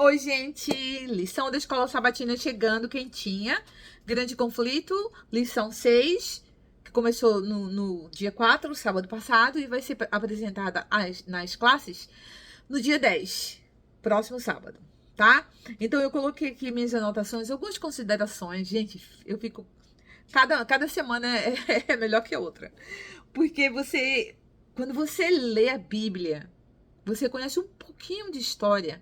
Oi, gente! Lição da Escola Sabatina chegando, quentinha. Grande conflito, lição 6, que começou no dia 4, sábado passado, e vai ser apresentada nas classes no dia 10, próximo sábado, tá? Então, eu coloquei aqui minhas anotações, algumas considerações. Gente, eu fico... Cada semana é melhor que a outra. Porque quando você lê a Bíblia, você conhece um pouquinho de história,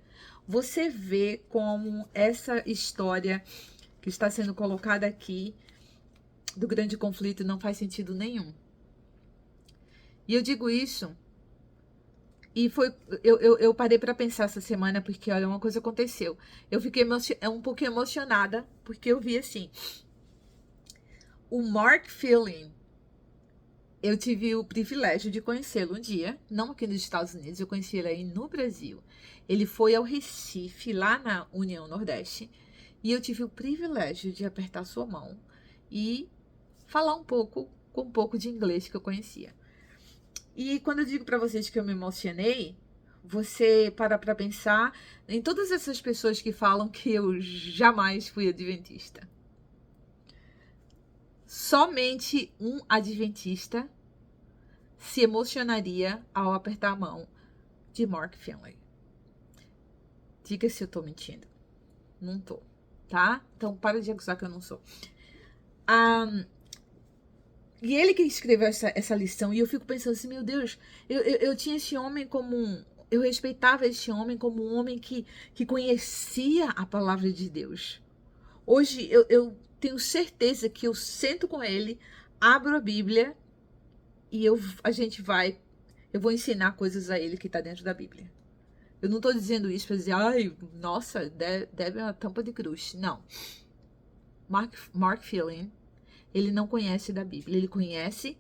você vê como essa história que está sendo colocada aqui do grande conflito não faz sentido nenhum. E eu digo isso, e eu parei para pensar essa semana, porque olha, uma coisa aconteceu. Eu fiquei um pouco emocionada, porque eu vi assim, o Mark Feeling. Eu tive o privilégio de conhecê-lo um dia, não aqui nos Estados Unidos, eu conheci ele aí no Brasil. Ele foi ao Recife, lá na União Nordeste, e eu tive o privilégio de apertar sua mão e falar um pouco, com um pouco de inglês que eu conhecia. E quando eu digo para vocês que eu me emocionei, você para pensar em todas essas pessoas que falam que eu jamais fui adventista. Somente um adventista se emocionaria ao apertar a mão de Mark Finley. Diga se eu tô mentindo. Não tô, tá? Então para de acusar que eu não sou. E ele que escreveu essa lição, e eu fico pensando assim, meu Deus, eu tinha esse homem como eu respeitava esse homem como um homem que conhecia a palavra de Deus. Hoje eu tenho certeza que eu sento com ele, abro a Bíblia e eu vou ensinar coisas a ele que está dentro da Bíblia. Eu não estou dizendo isso para dizer, ai, nossa, deve uma tampa de cruz. Não. Mark Feeling, ele não conhece da Bíblia. Ele conhece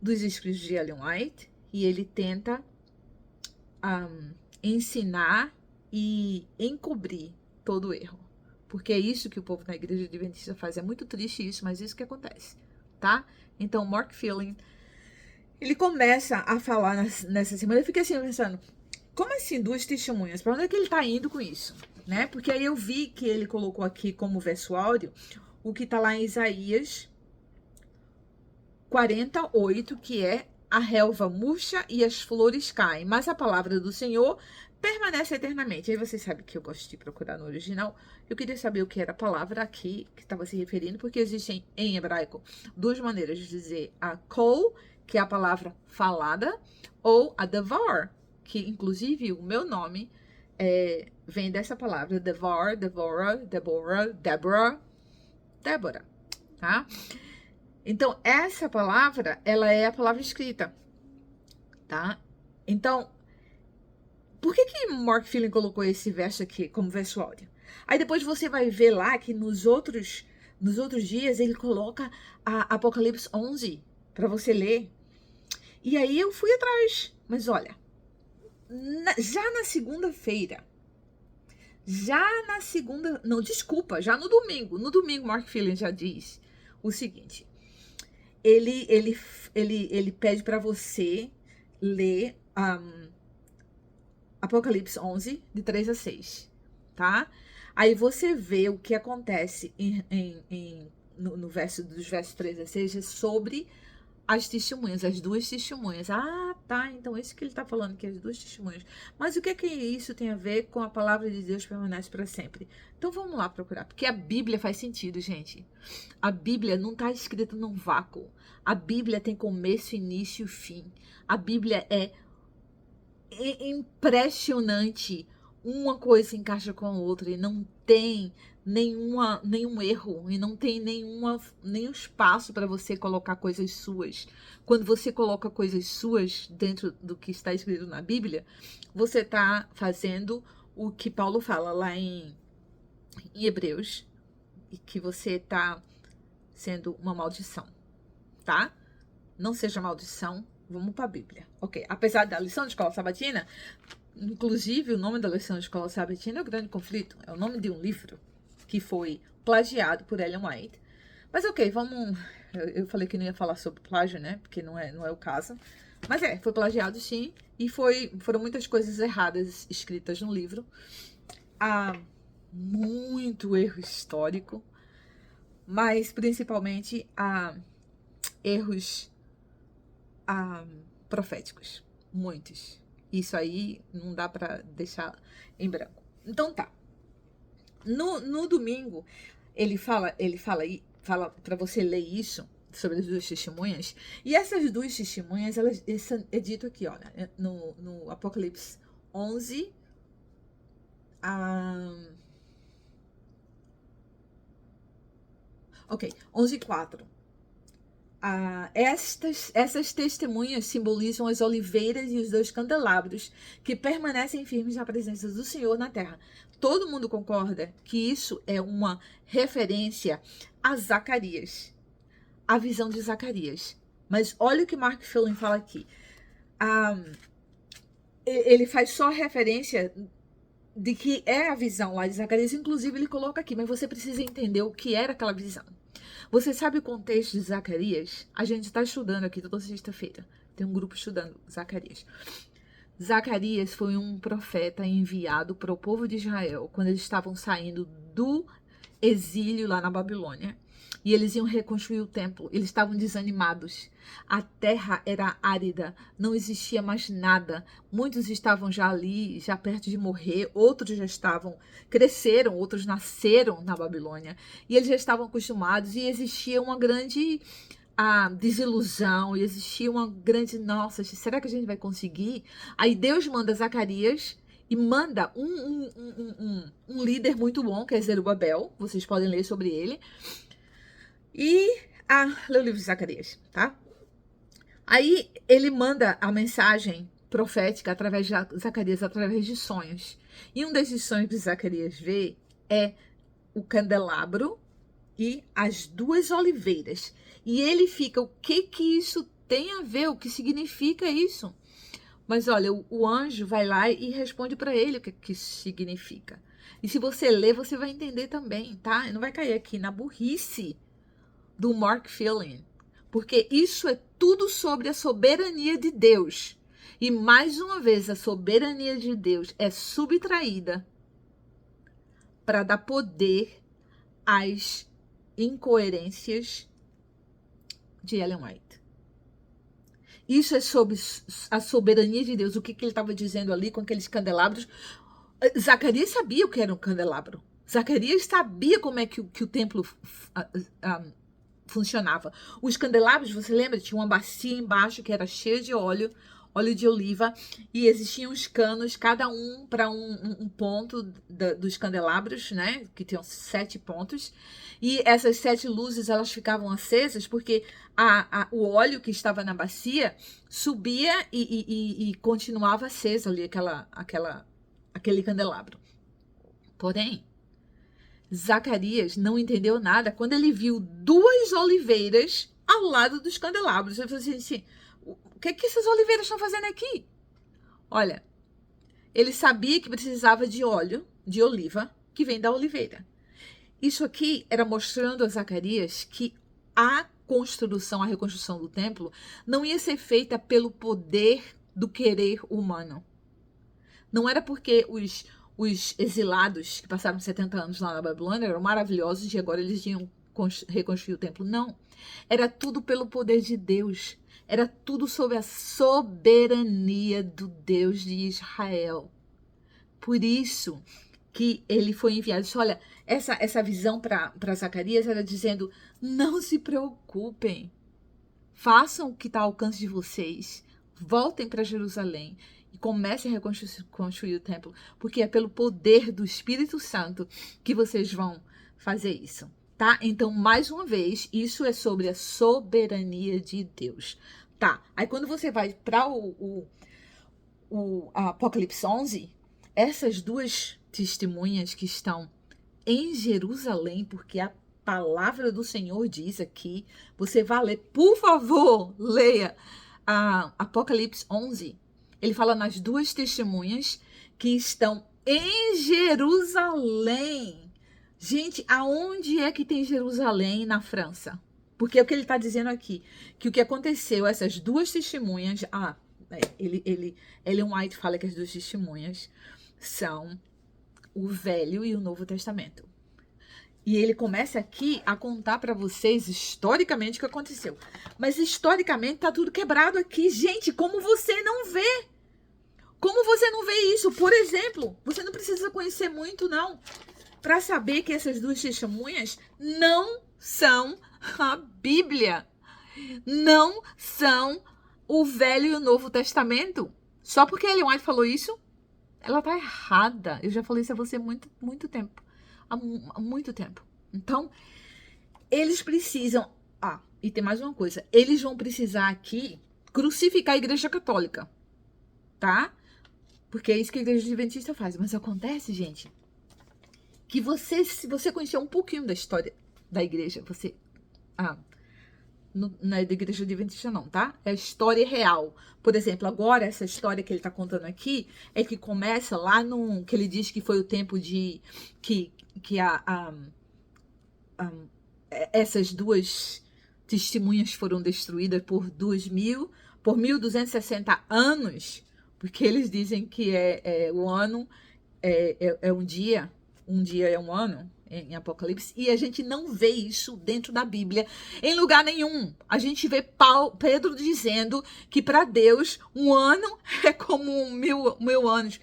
dos escritos de Ellen White e ele tenta ensinar e encobrir todo o erro. Porque é isso que o povo na igreja adventista faz. É muito triste isso, mas é isso que acontece, tá? Então, Mark Feeling, ele começa a falar nessa semana. Eu fiquei assim pensando, como assim duas testemunhas? Para onde é que ele tá indo com isso? Né? Porque aí eu vi que ele colocou aqui como verso áudio o que tá lá em Isaías 48, que é: a relva murcha e as flores caem, mas a palavra do Senhor permanece eternamente. Aí você sabe que eu gosto de procurar no original. Eu queria saber o que era a palavra aqui que estava se referindo, porque existem em hebraico duas maneiras de dizer a kol, que é a palavra falada, ou a devar, que inclusive o meu nome vem dessa palavra, devar, Deborah, Débora, tá? Então, essa palavra, ela é a palavra escrita, tá? Então, por que Mark Feeling colocou esse verso aqui como verso áudio? Aí depois você vai ver lá que nos outros dias ele coloca a Apocalipse 11 para você ler. E aí eu fui atrás. Mas olha, já na segunda-feira, já no domingo Mark Feeling já diz o seguinte: ele pede para você ler Apocalipse 11, de 3 a 6, tá? Aí você vê o que acontece no verso dos versos 3 a 6 é sobre as testemunhas, as duas testemunhas. Ah, tá, então é isso que ele tá falando, que é as duas testemunhas. Mas o que é que isso tem a ver com a palavra de Deus permanece para sempre? Então vamos lá procurar, porque a Bíblia faz sentido, gente. A Bíblia não tá escrita num vácuo. A Bíblia tem começo, início e fim. A Bíblia é impressionante. Uma coisa se encaixa com a outra e não tem nenhum erro e não tem nenhum espaço para você colocar coisas suas. Quando você coloca coisas suas dentro do que está escrito na Bíblia, você está fazendo o que Paulo fala lá em Hebreus, e que você está sendo uma maldição, tá? Não seja maldição, vamos para a Bíblia. Ok, apesar da lição de escola sabatina, inclusive o nome da lição de escola sabatina é o Grande Conflito, é o nome de um livro que foi plagiado por Ellen White. Mas ok, vamos... Eu falei que não ia falar sobre plágio, né? Porque não é o caso. Mas foi plagiado sim, e foram muitas coisas erradas escritas no livro. há muito erro histórico, mas principalmente há erros proféticos. Muitos. Isso aí não dá para deixar em branco. Então tá. No domingo, fala para você ler isso sobre as duas testemunhas. E essas duas testemunhas, é dito aqui, olha, no Apocalipse 11, ok, 11:4. Essas testemunhas simbolizam as oliveiras e os dois candelabros que permanecem firmes na presença do Senhor na terra. Todo mundo concorda que isso é uma referência a Zacarias, a visão de Zacarias. Mas olha o que Mark Phelan fala aqui. Ele faz só referência de que é a visão lá de Zacarias. Inclusive, ele coloca aqui, mas você precisa entender o que era aquela visão. Você sabe o contexto de Zacarias? A gente está estudando aqui toda sexta-feira. Tem um grupo estudando Zacarias. Zacarias foi um profeta enviado para o povo de Israel quando eles estavam saindo do exílio lá na Babilônia. E eles iam reconstruir o templo. Eles estavam desanimados. A terra era árida, não existia mais nada. Muitos estavam já ali, já perto de morrer. Outros já cresceram, outros nasceram na Babilônia. E eles já estavam acostumados. E existia uma grande desilusão. E existia uma grande, nossa, será que a gente vai conseguir? Aí Deus manda Zacarias e manda um líder muito bom, que é Zerubabel. Vocês podem ler sobre ele. E lê o livro de Zacarias, tá? Aí ele manda a mensagem profética através de Zacarias, através de sonhos. E um desses sonhos que Zacarias vê é o candelabro e as duas oliveiras. E ele fica, o que isso tem a ver? O que significa isso? Mas olha, o anjo vai lá e responde para ele o que isso significa. E se você ler, você vai entender também, tá? Não vai cair aqui na burrice do Mark Phelan, porque isso é tudo sobre a soberania de Deus. E mais uma vez, a soberania de Deus é subtraída para dar poder às incoerências de Ellen White. Isso é sobre a soberania de Deus. O que ele estava dizendo ali com aqueles candelabros? Zacarias sabia o que era um candelabro. Zacarias sabia como é que o templo funcionava. Os candelabros, você lembra? Tinha uma bacia embaixo que era cheia de óleo de oliva, e existiam os canos, cada um para um ponto dos candelabros, né? Que tinham 7 pontos. E essas 7 luzes, elas ficavam acesas porque o óleo que estava na bacia subia e continuava aceso ali, aquele candelabro. Porém, Zacarias não entendeu nada quando ele viu 2 oliveiras ao lado dos candelabros. Ele falou assim, o que essas oliveiras estão fazendo aqui? Olha, ele sabia que precisava de óleo de oliva que vem da oliveira. Isso aqui era mostrando a Zacarias que a reconstrução do templo não ia ser feita pelo poder do querer humano. Não era porque os exilados que passaram 70 anos lá na Babilônia eram maravilhosos e agora eles iam reconstruir o templo. Não. Era tudo pelo poder de Deus. Era tudo sobre a soberania do Deus de Israel. Por isso que ele foi enviado. Olha, essa visão para Zacarias era dizendo, não se preocupem. Façam o que está ao alcance de vocês. Voltem para Jerusalém. E comecem a reconstruir o templo, porque é pelo poder do Espírito Santo que vocês vão fazer isso, tá? Então, mais uma vez, isso é sobre a soberania de Deus, tá? Aí, quando você vai para o Apocalipse 11, essas 2 testemunhas que estão em Jerusalém, porque a palavra do Senhor diz aqui, você vai ler, por favor, leia Apocalipse 11. Ele fala nas 2 testemunhas que estão em Jerusalém. Gente, aonde é que tem Jerusalém na França? Porque é o que ele está dizendo aqui, que o que aconteceu, essas 2 testemunhas, Ellen White fala que as 2 testemunhas são o Velho e o Novo Testamento. E ele começa aqui a contar para vocês historicamente o que aconteceu. Mas historicamente tá tudo quebrado aqui. Gente, como você não vê? Como você não vê isso? Por exemplo, você não precisa conhecer muito, não, para saber que essas duas testemunhas não são a Bíblia. Não são o Velho e o Novo Testamento. Só porque Ellen White falou isso, ela tá errada. Eu já falei isso a você há muito tempo. Há muito tempo. Então, eles precisam... Ah, e tem mais uma coisa. Eles vão precisar aqui crucificar a Igreja Católica. Tá? Porque é isso que a Igreja Adventista faz. Mas acontece, gente, que você, se você conhecer um pouquinho da história da igreja, você... não é da Igreja Adventista não, tá? É a história real. Por exemplo, agora essa história que ele tá contando aqui é que começa lá no... que ele diz que foi o tempo de... que essas duas testemunhas foram destruídas por 1.260 anos, porque eles dizem que o ano é um dia é um ano, em Apocalipse, e a gente não vê isso dentro da Bíblia em lugar nenhum. A gente vê Pedro dizendo que para Deus um ano é como mil anos,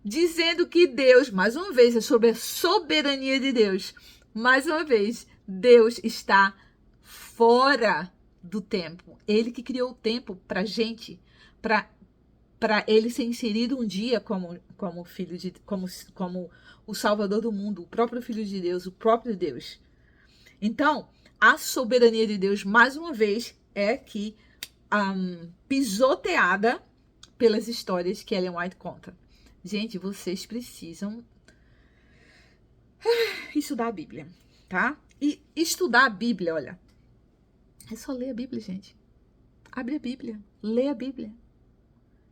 dizendo que Deus, mais uma vez, é sobre a soberania de Deus. Mais uma vez, Deus está fora do tempo. Ele que criou o tempo para gente, para ele ser inserido um dia como filho de, como o Salvador do mundo, o próprio Filho de Deus, o próprio Deus. Então, a soberania de Deus, mais uma vez, é aqui pisoteada pelas histórias que Ellen White conta. Gente, vocês precisam estudar a Bíblia, tá? E estudar a Bíblia, olha, é só ler a Bíblia, gente. Abre a Bíblia, lê a Bíblia.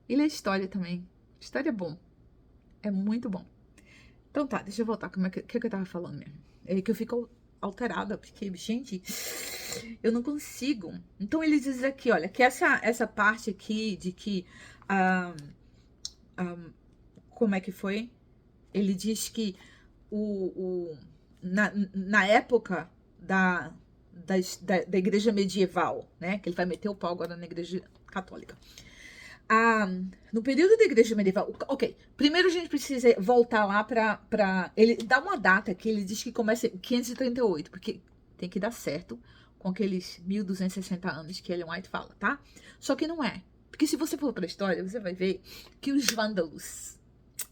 E lê história também. História é bom. É muito bom. Então tá, deixa eu voltar. O que eu tava falando mesmo? É que eu fico alterada, porque, gente, eu não consigo. Então ele diz aqui, olha, que essa parte aqui de que... como é que foi? Ele diz que na época da igreja medieval, né? Que ele vai meter o pau agora na igreja católica. No período da igreja medieval, ok, primeiro a gente precisa voltar lá para ele dá uma data que ele diz que começa em 538, porque tem que dar certo com aqueles 1.260 anos que Ellen White fala, tá? Só que não é, porque se você for para a história, você vai ver que os vândalos,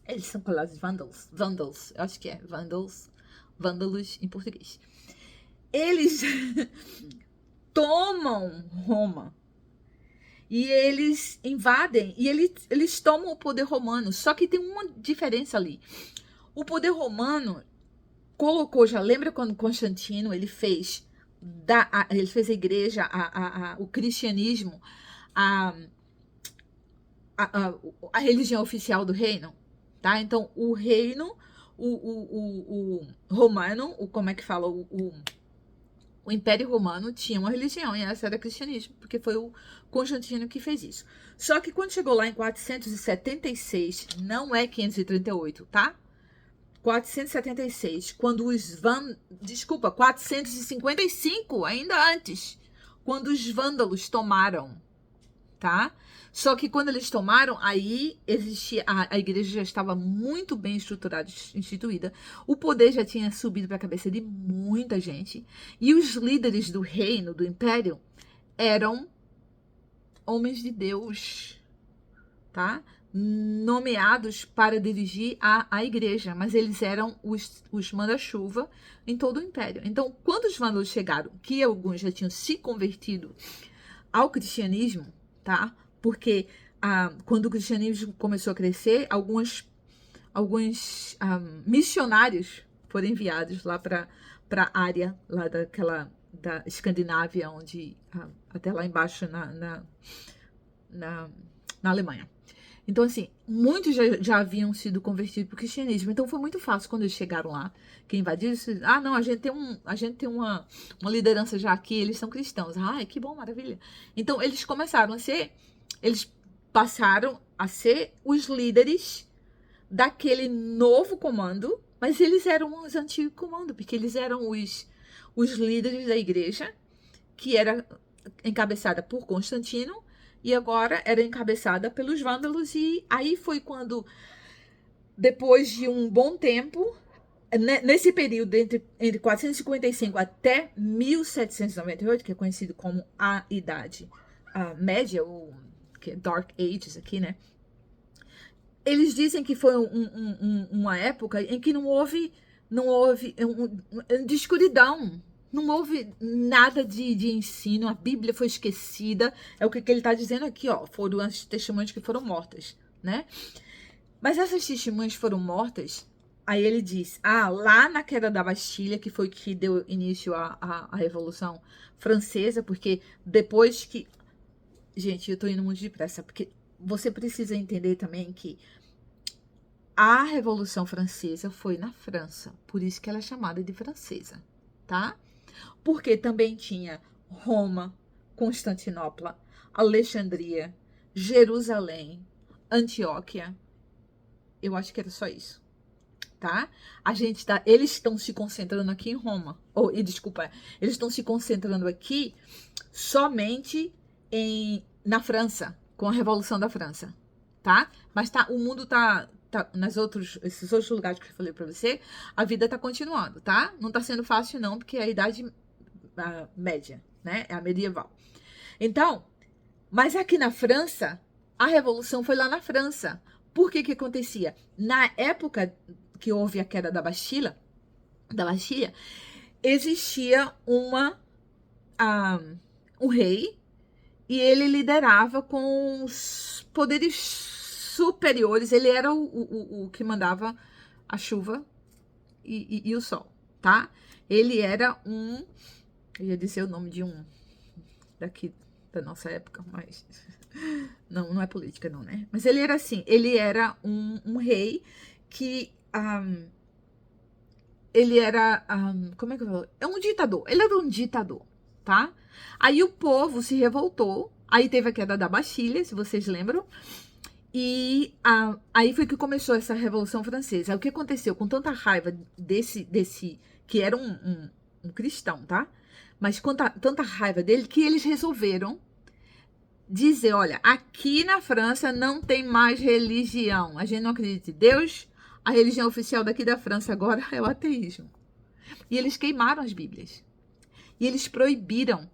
eles são colados vândalos, eu acho que é vândalos em português, eles tomam Roma. E eles invadem, e eles tomam o poder romano. Só que tem uma diferença ali. O poder romano colocou, já lembra quando Constantino, ele fez a igreja, o cristianismo, a religião oficial do reino, tá? Então, o reino, o romano, como é que fala, o Império Romano tinha uma religião, e essa era o cristianismo, porque foi o Constantino que fez isso. Só que quando chegou lá em 476, não é 538, tá? 476, quando 455, ainda antes, quando os vândalos tomaram, tá? Só que quando eles tomaram, aí existia a igreja já estava muito bem estruturada, instituída. O poder já tinha subido para a cabeça de muita gente. E os líderes do reino, do império, eram homens de Deus, tá? Nomeados para dirigir a igreja. Mas eles eram os manda-chuva em todo o império. Então, quando os vândalos chegaram, que alguns já tinham se convertido ao cristianismo, tá? Porque quando o cristianismo começou a crescer, alguns missionários foram enviados lá para a área lá da Escandinávia, onde até lá embaixo na Alemanha. Então, assim, muitos já haviam sido convertidos para o cristianismo. Então, foi muito fácil quando eles chegaram lá. Quem invadiu, não, a gente tem uma liderança já aqui, eles são cristãos. Ai, que bom, maravilha. Então, eles passaram a ser os líderes daquele novo comando, mas eles eram os antigos comandos, porque eles eram os líderes da igreja, que era encabeçada por Constantino, e agora era encabeçada pelos vândalos, e aí foi quando, depois de um bom tempo, nesse período entre 455 até 1798, que é conhecido como a Idade Média, ou que é Dark Ages aqui, né? Eles dizem que foi uma época em que não houve de escuridão. Não houve nada de ensino, a Bíblia foi esquecida. É o que ele está dizendo aqui, ó. Foram as testemunhas que foram mortas, né? Mas essas testemunhas foram mortas. Aí ele diz, lá na queda da Bastilha, que foi que deu início à Revolução Francesa, porque depois que... Gente, eu tô indo muito depressa, porque você precisa entender também que a Revolução Francesa foi na França, por isso que ela é chamada de francesa, tá? Porque também tinha Roma, Constantinopla, Alexandria, Jerusalém, Antioquia. Eu acho que era só isso, tá? Eles estão se concentrando aqui em Roma. Desculpa, eles estão se concentrando aqui somente na França, com a Revolução da França, tá? Mas o mundo tá esses outros lugares que eu falei pra você, a vida tá continuando, tá? Não tá sendo fácil não, porque é a idade média, né? É a medieval. Então, mas aqui na França, a revolução foi lá na França. Por que acontecia? Na época que houve a queda da Bastilha, existia um rei, e ele liderava com os poderes superiores. Ele era o que mandava a chuva e o sol, tá? Ele era eu ia dizer o nome de um daqui da nossa época, mas não é política não, né? Mas ele era assim, ele era um rei que ele era, como é que eu falo? É um ditador, ele era um ditador, tá? Aí o povo se revoltou, aí teve a queda da Bastilha, se vocês lembram, e aí foi que começou essa Revolução Francesa. Aí, o que aconteceu? Com tanta raiva desse que era um cristão, tá? Mas com tanta raiva dele, que eles resolveram dizer, olha, aqui na França não tem mais religião. A gente não acredita em Deus. A religião oficial daqui da França agora é o ateísmo. E eles queimaram as Bíblias. E eles proibiram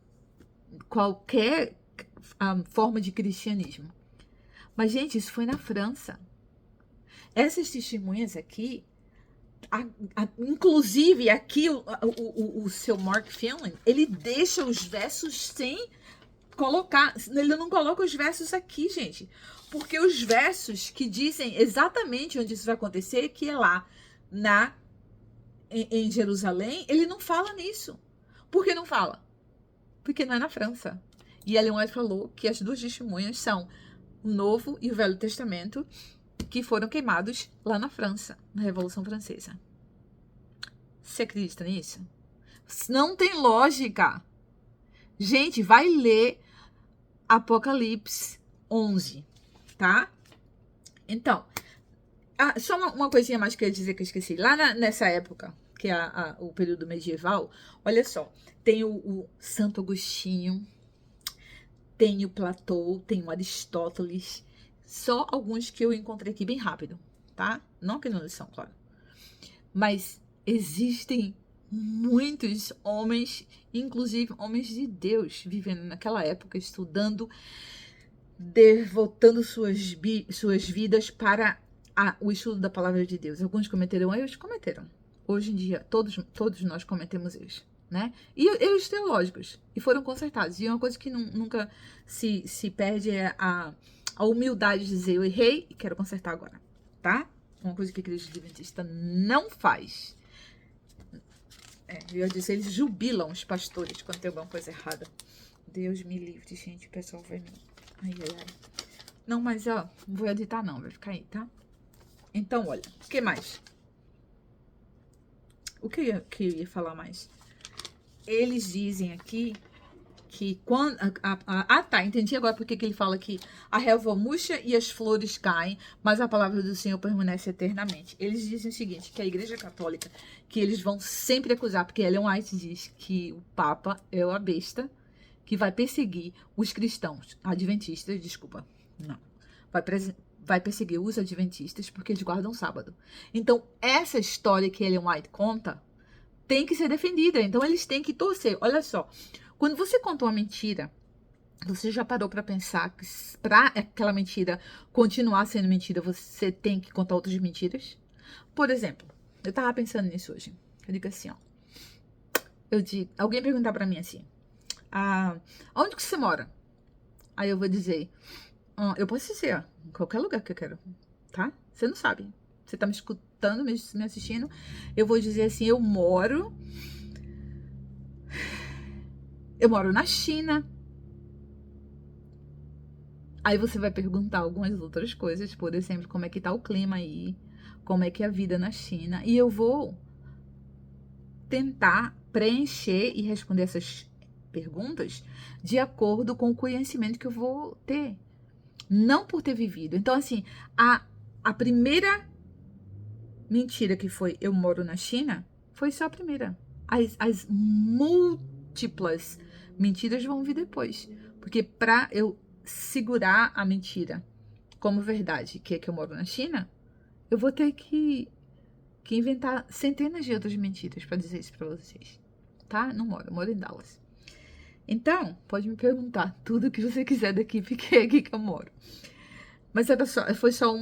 qualquer forma de cristianismo. Mas, gente, isso foi na França. Essas testemunhas aqui, inclusive aqui o seu Mark Phelan, ele deixa os versos sem colocar, ele não coloca os versos aqui, gente, porque os versos que dizem exatamente onde isso vai acontecer, que é lá em Jerusalém, ele não fala nisso. Por que não fala? Porque não é na França. E Ellen White falou que as duas testemunhas são o Novo e o Velho Testamento, que foram queimados lá na França, na Revolução Francesa. Você acredita nisso? Não tem lógica. Gente, vai ler Apocalipse 11, tá? Então, só uma coisinha mais que eu ia dizer que eu esqueci. Lá nessa época, que é o período medieval, olha só, tem o Santo Agostinho, tem o Platão, tem o Aristóteles, só alguns que eu encontrei aqui bem rápido, tá? Não aqui na lição, claro. Mas existem muitos homens, inclusive homens de Deus, vivendo naquela época, estudando, devotando suas vidas para o estudo da palavra de Deus. Alguns cometeram erros? Cometeram. Hoje em dia, todos nós cometemos erros, né? E erros teológicos, e foram consertados. E uma coisa que nunca se perde é a humildade de dizer, eu errei e quero consertar agora, tá? Uma coisa que a igreja adventista não faz. Eu ia dizer, eles jubilam os pastores quando tem alguma coisa errada. Deus me livre, gente, o pessoal vai me... Ai. Não, mas não vou editar não, vai ficar aí, tá? Então, olha, o que mais? O que eu ia falar mais? Eles dizem aqui que quando... tá, entendi agora porque que ele fala que a relva murcha e as flores caem, mas a palavra do Senhor permanece eternamente. Eles dizem o seguinte, que a Igreja Católica, que eles vão sempre acusar, porque Ellen White diz que o Papa é a besta que vai perseguir os cristãos, adventistas, desculpa, não, vai perseguir os adventistas porque eles guardam sábado. Então, essa história que Ellen White conta tem que ser defendida. Então, eles têm que torcer. Olha só, quando você conta uma mentira, você já parou para pensar que para aquela mentira continuar sendo mentira, você tem que contar outras mentiras? Por exemplo, eu tava pensando nisso hoje. Eu digo assim, ó. Alguém perguntar para mim assim, onde que você mora? Aí eu vou dizer, eu posso dizer, em qualquer lugar que eu quero, tá? Você não sabe. Você tá me escutando, me assistindo. Eu vou dizer assim, eu moro na China. Aí você vai perguntar algumas outras coisas, por exemplo, como é que tá o clima aí, como é que é a vida na China. E eu vou tentar preencher e responder essas perguntas de acordo com o conhecimento que eu vou ter. Não por ter vivido. Então, assim, a primeira mentira que foi eu moro na China, foi só a primeira. As múltiplas mentiras vão vir depois. Porque pra eu segurar a mentira como verdade, que é que eu moro na China, eu vou ter que inventar centenas de outras mentiras pra dizer isso pra vocês. Tá? Não moro, eu moro em Dallas. Então, pode me perguntar tudo que você quiser daqui, porque é aqui que eu moro. Mas foi só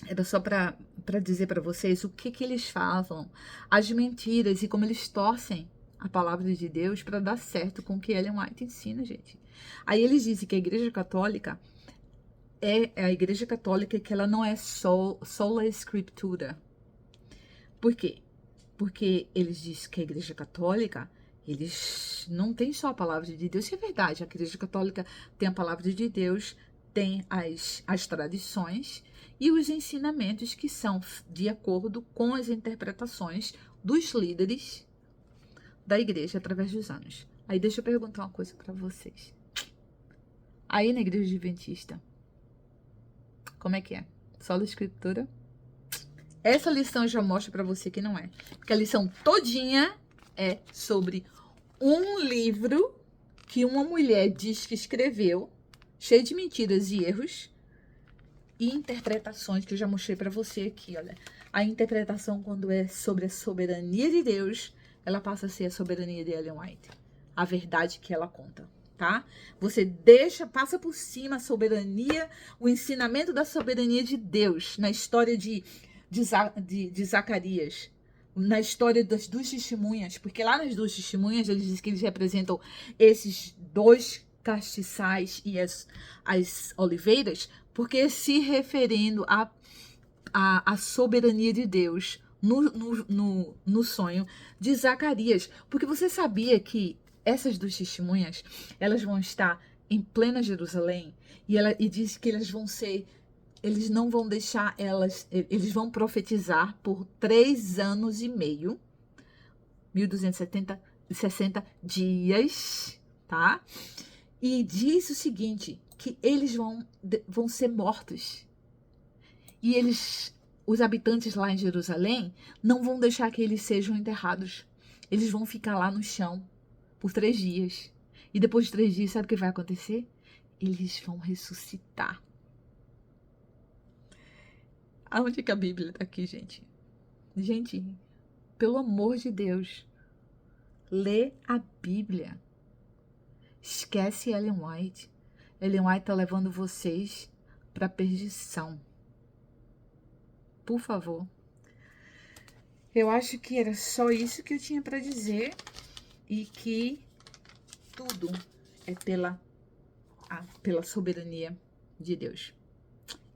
era só para dizer para vocês o que eles falam, as mentiras e como eles torcem a palavra de Deus para dar certo com o que Ellen White ensina, gente. Aí eles dizem que a Igreja Católica é a Igreja Católica que ela não é sola escritura. Por quê? Porque eles dizem que a Igreja Católica, eles não têm só a palavra de Deus. Isso é verdade, a Igreja Católica tem a palavra de Deus, tem as tradições e os ensinamentos que são de acordo com as interpretações dos líderes da igreja através dos anos. Aí deixa eu perguntar uma coisa para vocês. Aí na Igreja Adventista, como é que é? Sola escritura? Essa lição já mostra para você que não é. Porque a lição todinha é sobre um livro que uma mulher diz que escreveu, cheio de mentiras e erros, e interpretações que eu já mostrei para você aqui, olha. A interpretação, quando é sobre a soberania de Deus, ela passa a ser a soberania de Ellen White. A verdade que ela conta, tá? Você passa por cima a soberania, o ensinamento da soberania de Deus na história de Zacarias, na história das duas testemunhas, porque lá nas duas testemunhas eles dizem que eles representam esses dois castiçais e as oliveiras, porque se referindo à soberania de Deus no sonho de Zacarias. Porque você sabia que essas duas testemunhas, elas vão estar em plena Jerusalém, e diz que eles não vão deixar eles vão profetizar por 3 anos e meio, 1260 dias, tá? E diz o seguinte, que eles vão ser mortos. E os habitantes lá em Jerusalém, não vão deixar que eles sejam enterrados. Eles vão ficar lá no chão por 3 dias. E depois de 3 dias, sabe o que vai acontecer? Eles vão ressuscitar. Aonde que a Bíblia tá aqui, gente? Gente, pelo amor de Deus, lê a Bíblia. Esquece Ellen White. Ellen White tá levando vocês para perdição. Por favor. Eu acho que era só isso que eu tinha para dizer e que tudo é pela soberania de Deus.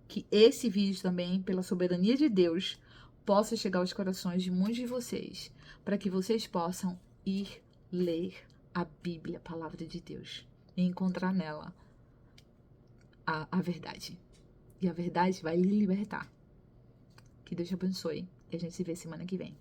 Que esse vídeo também, pela soberania de Deus, possa chegar aos corações de muitos de vocês, para que vocês possam ir ler a Bíblia, a palavra de Deus, e encontrar nela a verdade. E a verdade vai lhe libertar. Que Deus te abençoe. E a gente se vê semana que vem.